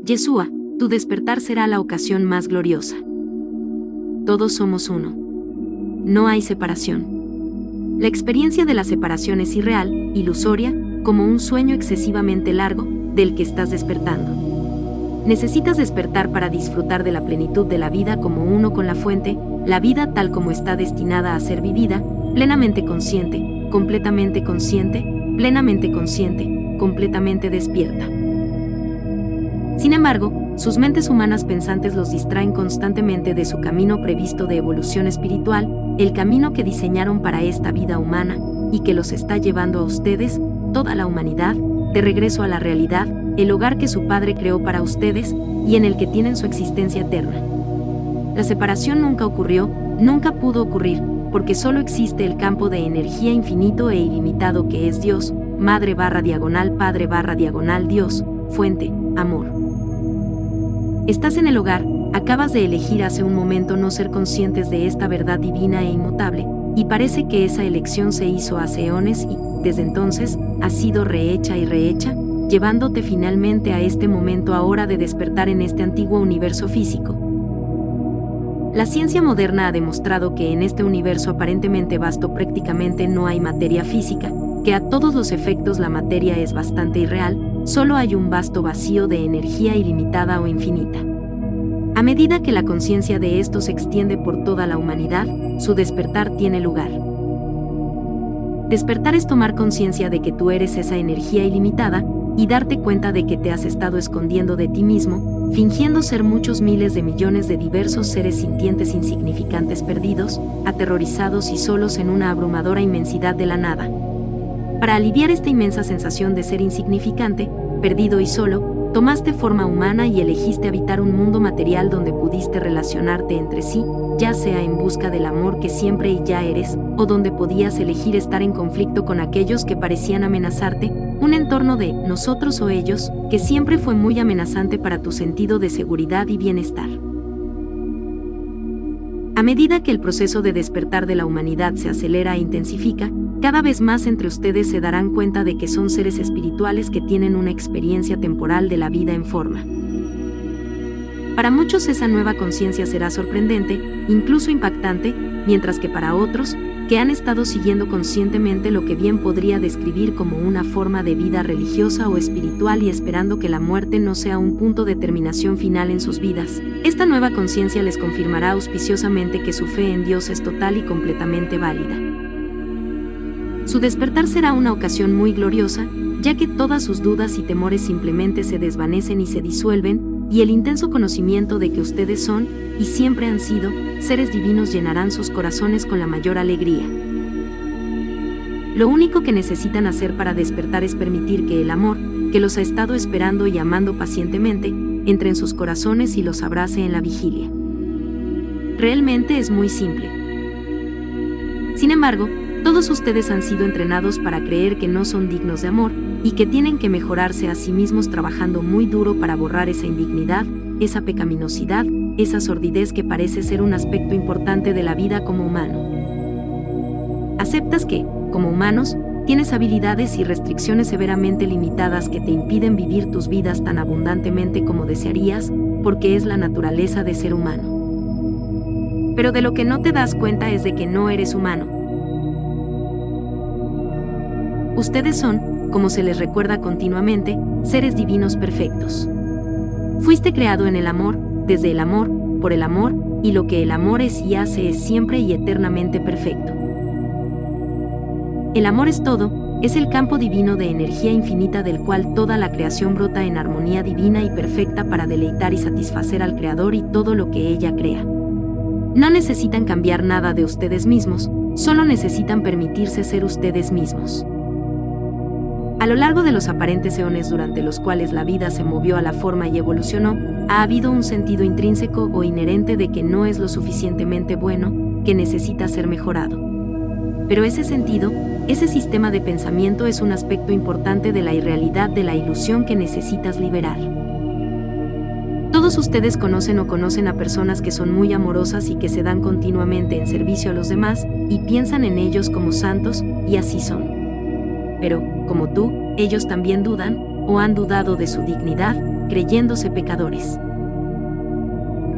Yeshua, tu despertar será la ocasión más gloriosa. Todos somos uno. No hay separación. La experiencia de la separación es irreal, ilusoria, como un sueño excesivamente largo, del que estás despertando. Necesitas despertar para disfrutar de la plenitud de la vida como uno con la fuente, la vida tal como está destinada a ser vivida, plenamente consciente, completamente consciente, plenamente consciente, completamente despierta. Sin embargo, sus mentes humanas pensantes los distraen constantemente de su camino previsto de evolución espiritual, el camino que diseñaron para esta vida humana, y que los está llevando a ustedes, toda la humanidad, de regreso a la realidad, el hogar que su Padre creó para ustedes, y en el que tienen su existencia eterna. La separación nunca ocurrió, nunca pudo ocurrir, porque solo existe el campo de energía infinito e ilimitado que es Dios, Madre/Padre/Dios, fuente, amor. Estás en el hogar, acabas de elegir hace un momento no ser conscientes de esta verdad divina e inmutable, y parece que esa elección se hizo hace eones y, desde entonces, ha sido rehecha y rehecha, llevándote finalmente a este momento ahora de despertar en este antiguo universo físico. La ciencia moderna ha demostrado que en este universo aparentemente vasto prácticamente no hay materia física, que a todos los efectos la materia es bastante irreal, solo hay un vasto vacío de energía ilimitada o infinita. A medida que la conciencia de esto se extiende por toda la humanidad, su despertar tiene lugar. Despertar es tomar conciencia de que tú eres esa energía ilimitada, y darte cuenta de que te has estado escondiendo de ti mismo, fingiendo ser muchos miles de millones de diversos seres sintientes insignificantes perdidos, aterrorizados y solos en una abrumadora inmensidad de la nada. Para aliviar esta inmensa sensación de ser insignificante, perdido y solo, tomaste forma humana y elegiste habitar un mundo material donde pudiste relacionarte entre sí, ya sea en busca del amor que siempre y ya eres, o donde podías elegir estar en conflicto con aquellos que parecían amenazarte, un entorno de nosotros o ellos, que siempre fue muy amenazante para tu sentido de seguridad y bienestar. A medida que el proceso de despertar de la humanidad se acelera e intensifica, cada vez más entre ustedes se darán cuenta de que son seres espirituales que tienen una experiencia temporal de la vida en forma. Para muchos esa nueva conciencia será sorprendente, incluso impactante, mientras que para otros, que han estado siguiendo conscientemente lo que bien podría describir como una forma de vida religiosa o espiritual y esperando que la muerte no sea un punto de terminación final en sus vidas, esta nueva conciencia les confirmará auspiciosamente que su fe en Dios es total y completamente válida. Su despertar será una ocasión muy gloriosa, ya que todas sus dudas y temores simplemente se desvanecen y se disuelven, y el intenso conocimiento de que ustedes son, y siempre han sido, seres divinos llenarán sus corazones con la mayor alegría. Lo único que necesitan hacer para despertar es permitir que el amor, que los ha estado esperando y amando pacientemente, entre en sus corazones y los abrace en la vigilia. Realmente es muy simple. Sin embargo, todos ustedes han sido entrenados para creer que no son dignos de amor, y que tienen que mejorarse a sí mismos trabajando muy duro para borrar esa indignidad, esa pecaminosidad, esa sordidez que parece ser un aspecto importante de la vida como humano. Aceptas que, como humanos, tienes habilidades y restricciones severamente limitadas que te impiden vivir tus vidas tan abundantemente como desearías, porque es la naturaleza de ser humano. Pero de lo que no te das cuenta es de que no eres humano. Ustedes son, como se les recuerda continuamente, seres divinos perfectos. Fuiste creado en el amor, desde el amor, por el amor, y lo que el amor es y hace es siempre y eternamente perfecto. El amor es todo, es el campo divino de energía infinita del cual toda la creación brota en armonía divina y perfecta para deleitar y satisfacer al Creador y todo lo que ella crea. No necesitan cambiar nada de ustedes mismos, solo necesitan permitirse ser ustedes mismos. A lo largo de los aparentes eones durante los cuales la vida se movió a la forma y evolucionó, ha habido un sentido intrínseco o inherente de que no es lo suficientemente bueno, que necesita ser mejorado. Pero ese sentido, ese sistema de pensamiento es un aspecto importante de la irrealidad de la ilusión que necesitas liberar. Todos ustedes conocen o conocen a personas que son muy amorosas y que se dan continuamente en servicio a los demás, y piensan en ellos como santos, y así son. Pero, como tú, ellos también dudan, o han dudado de su dignidad, creyéndose pecadores.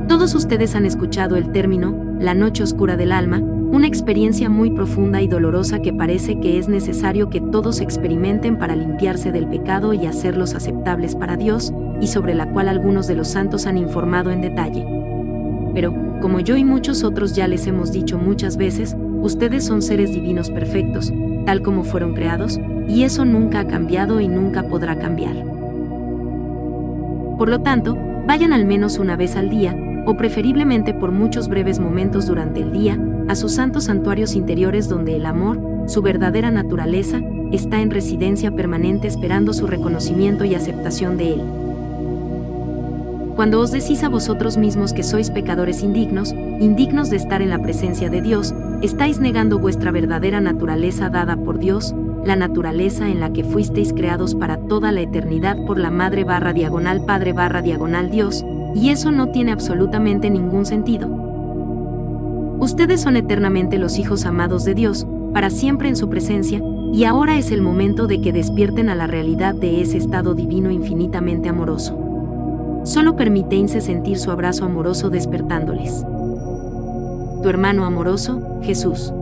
Todos ustedes han escuchado el término, la noche oscura del alma, una experiencia muy profunda y dolorosa que parece que es necesario que todos experimenten para limpiarse del pecado y hacerlos aceptables para Dios, y sobre la cual algunos de los santos han informado en detalle. Pero, como yo y muchos otros ya les hemos dicho muchas veces, ustedes son seres divinos perfectos, tal como fueron creados, y eso nunca ha cambiado y nunca podrá cambiar. Por lo tanto, vayan al menos una vez al día, o preferiblemente por muchos breves momentos durante el día, a sus santos santuarios interiores donde el amor, su verdadera naturaleza, está en residencia permanente esperando su reconocimiento y aceptación de él. Cuando os decís a vosotros mismos que sois pecadores indignos, indignos de estar en la presencia de Dios, estáis negando vuestra verdadera naturaleza dada por Dios, la naturaleza en la que fuisteis creados para toda la eternidad por la Madre/Padre/Dios, y eso no tiene absolutamente ningún sentido. Ustedes son eternamente los hijos amados de Dios, para siempre en su presencia, y ahora es el momento de que despierten a la realidad de ese estado divino infinitamente amoroso. Solo permítense sentir su abrazo amoroso despertándoles. Tu hermano amoroso, Jesús.